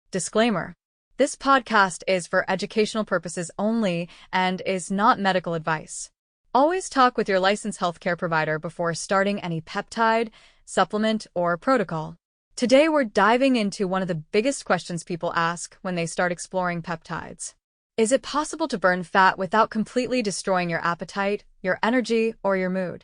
Disclaimer. This podcast is for educational purposes only and is not medical advice. Always talk with your licensed healthcare provider before starting any peptide, supplement, or protocol. Today we're diving into one of the biggest questions people ask when they start exploring peptides. Is it possible to burn fat without completely destroying your appetite, your energy, or your mood?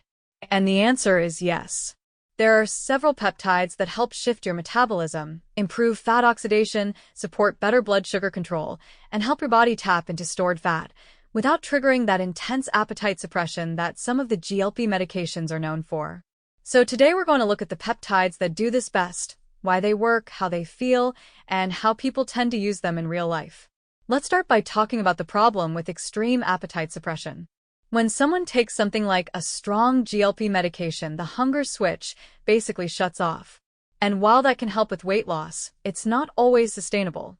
And the answer is yes. There are several peptides that help shift your metabolism, improve fat oxidation, support better blood sugar control, and help your body tap into stored fat without triggering that intense appetite suppression that some of the GLP medications are known for. So today we're going to look at the peptides that do this best, why they work, how they feel, and how people tend to use them in real life. Let's start by talking about the problem with extreme appetite suppression. When someone takes something like a strong GLP medication, the hunger switch basically shuts off. And while that can help with weight loss, it's not always sustainable.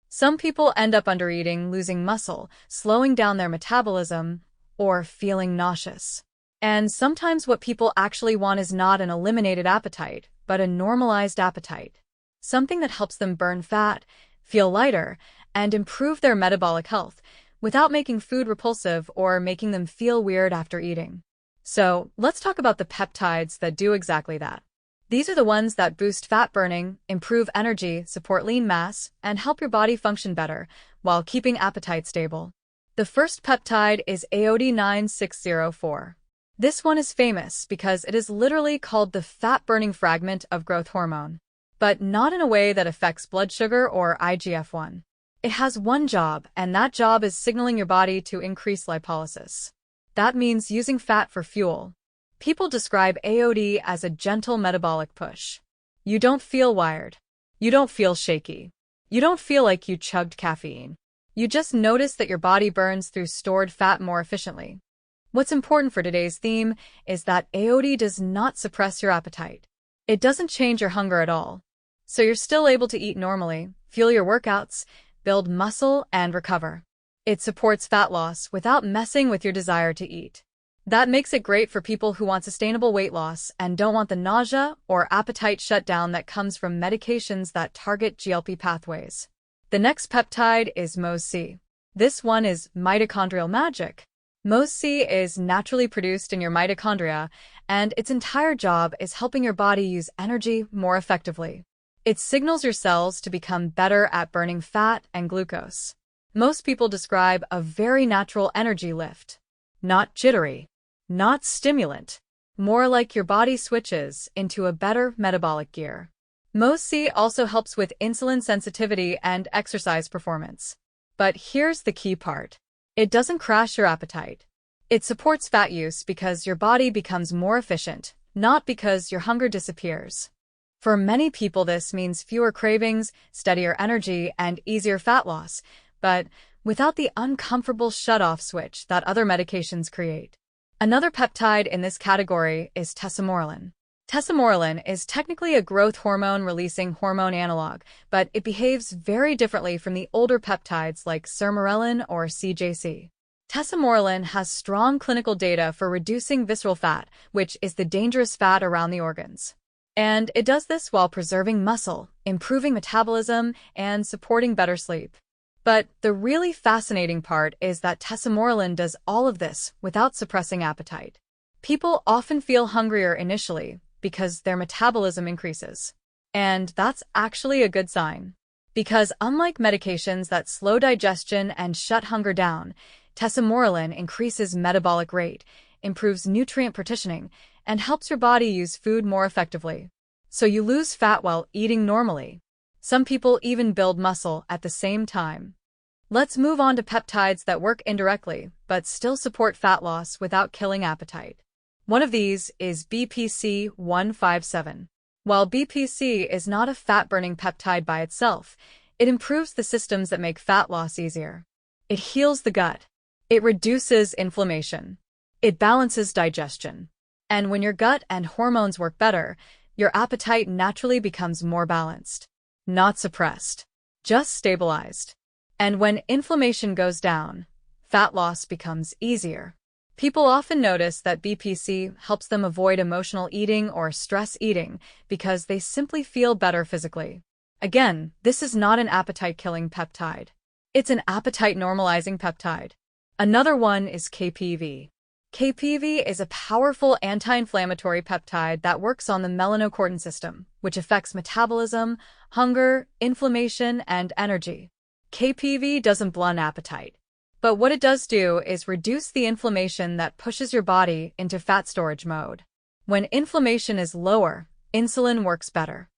Some people end up undereating, losing muscle, slowing down their metabolism, or feeling nauseous. And sometimes what people actually want is not an eliminated appetite, but a normalized appetite. Something that helps them burn fat, feel lighter, and improve their metabolic health, without making food repulsive or making them feel weird after eating. So, let's talk about the peptides that do exactly that. These are the ones that boost fat burning, improve energy, support lean mass, and help your body function better, while keeping appetite stable. The first peptide is AOD 9604. This one is famous because it is literally called the fat-burning fragment of growth hormone, but not in a way that affects blood sugar or IGF-1. It has one job, and that job is signaling your body to increase lipolysis. That means using fat for fuel. People describe AOD as a gentle metabolic push. You don't feel wired. You don't feel shaky. You don't feel like you chugged caffeine. You just notice that your body burns through stored fat more efficiently. What's important for today's theme is that AOD does not suppress your appetite. It doesn't change your hunger at all. So you're still able to eat normally, fuel your workouts, build muscle, and recover. It supports fat loss without messing with your desire to eat. That makes it great for people who want sustainable weight loss and don't want the nausea or appetite shutdown that comes from medications that target GLP pathways. The next peptide is MOTS-c. This one is mitochondrial magic. MOTS-c is naturally produced in your mitochondria, and its entire job is helping your body use energy more effectively. It signals your cells to become better at burning fat and glucose. Most people describe a very natural energy lift. Not jittery, not stimulant, more like your body switches into a better metabolic gear. MOTS-c also helps with insulin sensitivity and exercise performance. But here's the key part. It doesn't crash your appetite. It supports fat use because your body becomes more efficient, not because your hunger disappears. For many people, this means fewer cravings, steadier energy, and easier fat loss, but without the uncomfortable shut-off switch that other medications create. Another peptide in this category is Tesamorelin. Tesamorelin is technically a growth hormone-releasing hormone analog, but it behaves very differently from the older peptides like Semax or CJC. Tesamorelin has strong clinical data for reducing visceral fat, which is the dangerous fat around the organs. And it does this while preserving muscle, improving metabolism, and supporting better sleep. But the really fascinating part is that Tesamorelin does all of this without suppressing appetite. People often feel hungrier initially because their metabolism increases. And that's actually a good sign. Because unlike medications that slow digestion and shut hunger down, Tesamorelin increases metabolic rate, improves nutrient partitioning, and helps your body use food more effectively. So you lose fat while eating normally. Some people even build muscle at the same time. Let's move on to peptides that work indirectly, but still support fat loss without killing appetite. One of these is BPC 157. While BPC is not a fat-burning peptide by itself, it improves the systems that make fat loss easier. It heals the gut. It reduces inflammation. It balances digestion. And when your gut and hormones work better, your appetite naturally becomes more balanced. Not suppressed, just stabilized. And when inflammation goes down, fat loss becomes easier. People often notice that BPC helps them avoid emotional eating or stress eating because they simply feel better physically. Again, this is not an appetite-killing peptide. It's an appetite-normalizing peptide. Another one is KPV. KPV is a powerful anti-inflammatory peptide that works on the melanocortin system, which affects metabolism, hunger, inflammation, and energy. KPV doesn't blunt appetite, but what it does do is reduce the inflammation that pushes your body into fat storage mode. When inflammation is lower, insulin works better.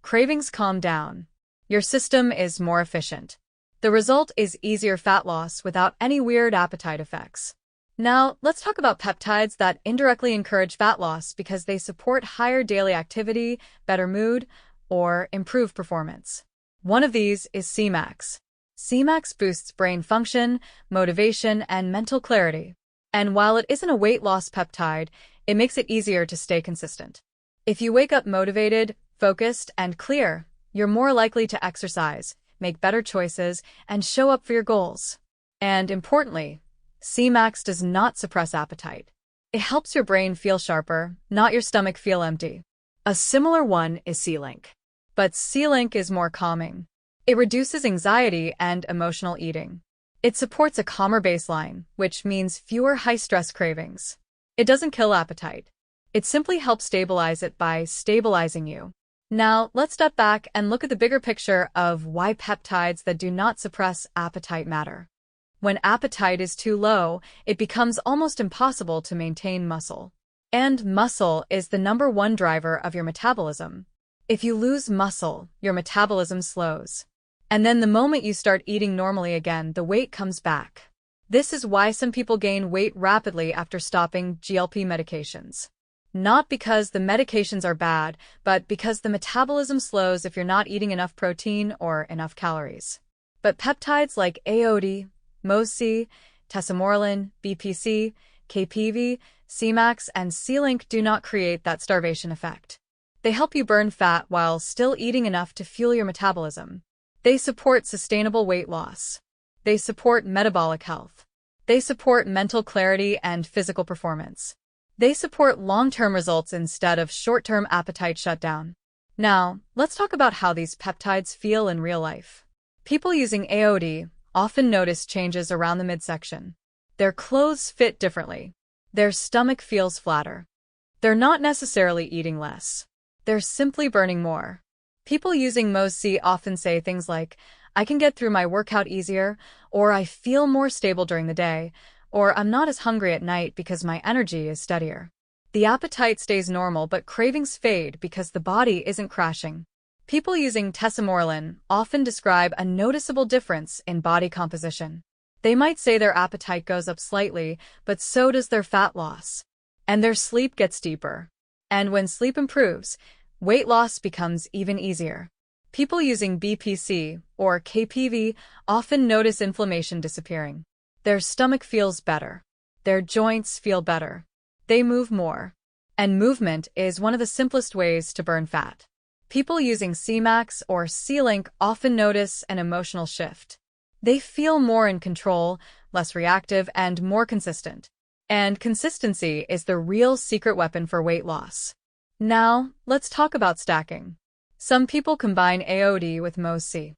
Cravings calm down. Your system is more efficient. The result is easier fat loss without any weird appetite effects. Now, let's talk about peptides that indirectly encourage fat loss because they support higher daily activity, better mood, or improved performance. One of these is Semax. Semax boosts brain function, motivation, and mental clarity. And while it isn't a weight loss peptide, it makes it easier to stay consistent. If you wake up motivated, focused, and clear, you're more likely to exercise, make better choices, and show up for your goals. And importantly, Semax does not suppress appetite. It helps your brain feel sharper, not your stomach feel empty. A similar one is Selank. But Selank is more calming. It reduces anxiety and emotional eating. It supports a calmer baseline, which means fewer high-stress cravings. It doesn't kill appetite. It simply helps stabilize it by stabilizing you. Now, let's step back and look at the bigger picture of why peptides that do not suppress appetite matter. When appetite is too low, it becomes almost impossible to maintain muscle. And muscle is the #1 driver of your metabolism. If you lose muscle, your metabolism slows. And then the moment you start eating normally again, the weight comes back. This is why some people gain weight rapidly after stopping GLP medications. Not because the medications are bad, but because the metabolism slows if you're not eating enough protein or enough calories. But peptides like AOD, MOTS-c, Tesamorelin, BPC, KPV, Semax, and Selank do not create that starvation effect. They help you burn fat while still eating enough to fuel your metabolism. They support sustainable weight loss. They support metabolic health. They support mental clarity and physical performance. They support long-term results instead of short-term appetite shutdown. Now, let's talk about how these peptides feel in real life. People using AOD often notice changes around the midsection. Their clothes fit differently. Their stomach feels flatter. They're not necessarily eating less. They're simply burning more. People using MOTS-c often say things like, "I can get through my workout easier," or "I feel more stable during the day," or "I'm not as hungry at night because my energy is steadier." The appetite stays normal but cravings fade because the body isn't crashing. People using Tesamorelin often describe a noticeable difference in body composition. They might say their appetite goes up slightly, but so does their fat loss. And their sleep gets deeper. And when sleep improves, weight loss becomes even easier. People using BPC or KPV often notice inflammation disappearing. Their stomach feels better. Their joints feel better. They move more. And movement is one of the simplest ways to burn fat. People using Semax or Selank often notice an emotional shift. They feel more in control, less reactive, and more consistent. And consistency is the real secret weapon for weight loss. Now, let's talk about stacking. Some people combine AOD with MOTS-c.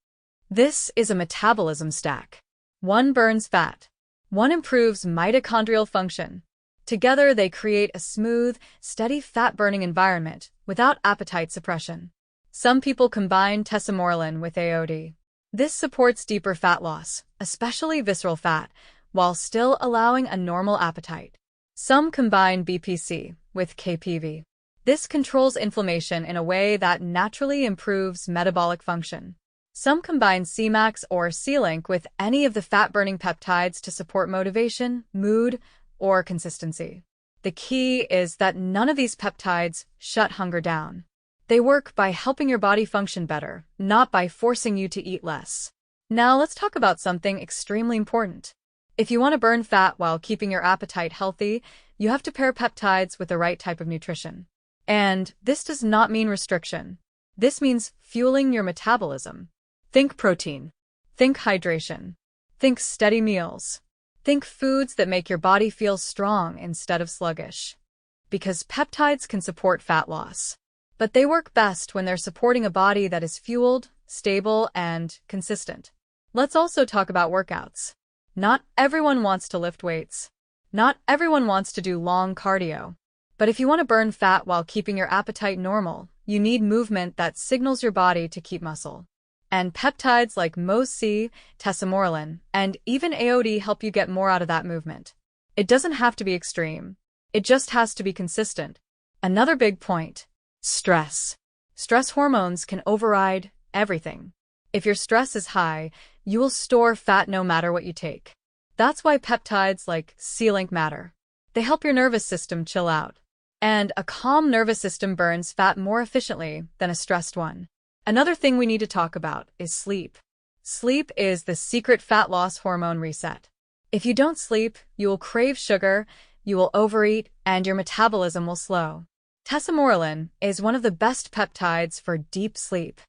This is a metabolism stack. One burns fat. One improves mitochondrial function. Together, they create a smooth, steady fat-burning environment without appetite suppression. Some people combine Tesamorelin with AOD. This supports deeper fat loss, especially visceral fat, while still allowing a normal appetite. Some combine BPC with KPV. This controls inflammation in a way that naturally improves metabolic function. Some combine Semax or Selank with any of the fat-burning peptides to support motivation, mood, or consistency. The key is that none of these peptides shut hunger down. They work by helping your body function better, not by forcing you to eat less. Now let's talk about something extremely important. If you want to burn fat while keeping your appetite healthy, you have to pair peptides with the right type of nutrition. And this does not mean restriction. This means fueling your metabolism. Think protein. Think hydration. Think steady meals. Think foods that make your body feel strong instead of sluggish. Because peptides can support fat loss. But they work best when they're supporting a body that is fueled, stable, and consistent. Let's also talk about workouts. Not everyone wants to lift weights. Not everyone wants to do long cardio. But if you want to burn fat while keeping your appetite normal, you need movement that signals your body to keep muscle. And peptides like MOTS-c, Tesamorelin, and even AOD help you get more out of that movement. It doesn't have to be extreme. It just has to be consistent. Another big point: stress. Stress hormones can override everything. If your stress is high, you will store fat no matter what you take. That's why peptides like Selank matter. They help your nervous system chill out. And a calm nervous system burns fat more efficiently than a stressed one. Another thing we need to talk about is sleep. Sleep is the secret fat loss hormone reset. If you don't sleep, you will crave sugar, you will overeat, and your metabolism will slow. Tesamorelin is one of the best peptides for deep sleep.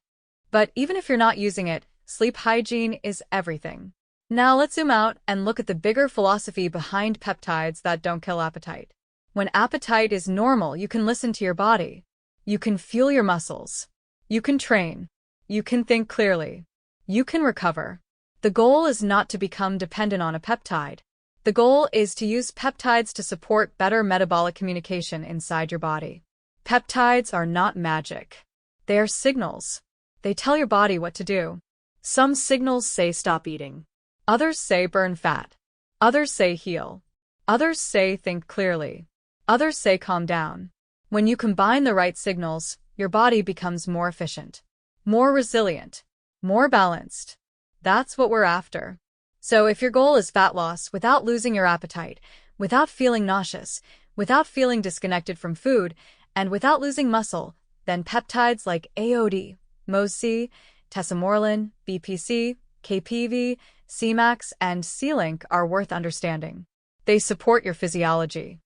But even if you're not using it, sleep hygiene is everything. Now let's zoom out and look at the bigger philosophy behind peptides that don't kill appetite. When appetite is normal, you can listen to your body. You can fuel your muscles. You can train. You can think clearly. You can recover. The goal is not to become dependent on a peptide. The goal is to use peptides to support better metabolic communication inside your body. Peptides are not magic. They are signals. They tell your body what to do. Some signals say stop eating. Others say burn fat. Others say heal. Others say think clearly. Others say calm down. When you combine the right signals, your body becomes more efficient, more resilient, more balanced. That's what we're after. So if your goal is fat loss without losing your appetite, without feeling nauseous, without feeling disconnected from food, and without losing muscle, then peptides like AOD, MOTS-c, Tesamorelin, BPC, KPV, Semax, and Selank are worth understanding. They support your physiology.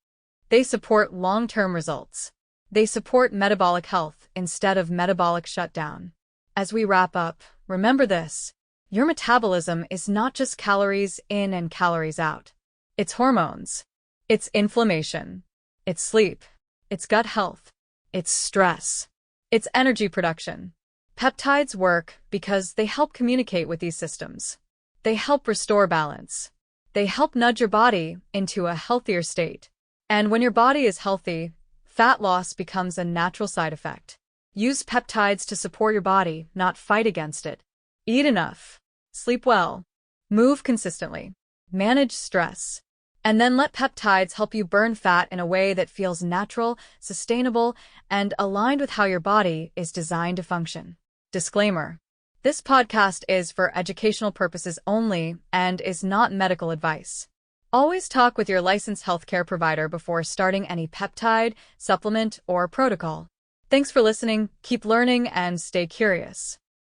They support long-term results. They support metabolic health instead of metabolic shutdown. As we wrap up, remember this: your metabolism is not just calories in and calories out. It's hormones. It's inflammation. It's sleep. It's gut health. It's stress. It's energy production. Peptides work because they help communicate with these systems. They help restore balance. They help nudge your body into a healthier state. And when your body is healthy, fat loss becomes a natural side effect. Use peptides to support your body, not fight against it. Eat enough. Sleep well. Move consistently. Manage stress. And then let peptides help you burn fat in a way that feels natural, sustainable, and aligned with how your body is designed to function. Disclaimer: this podcast is for educational purposes only and is not medical advice. Always talk with your licensed healthcare provider before starting any peptide, supplement, or protocol. Thanks for listening, keep learning, and stay curious.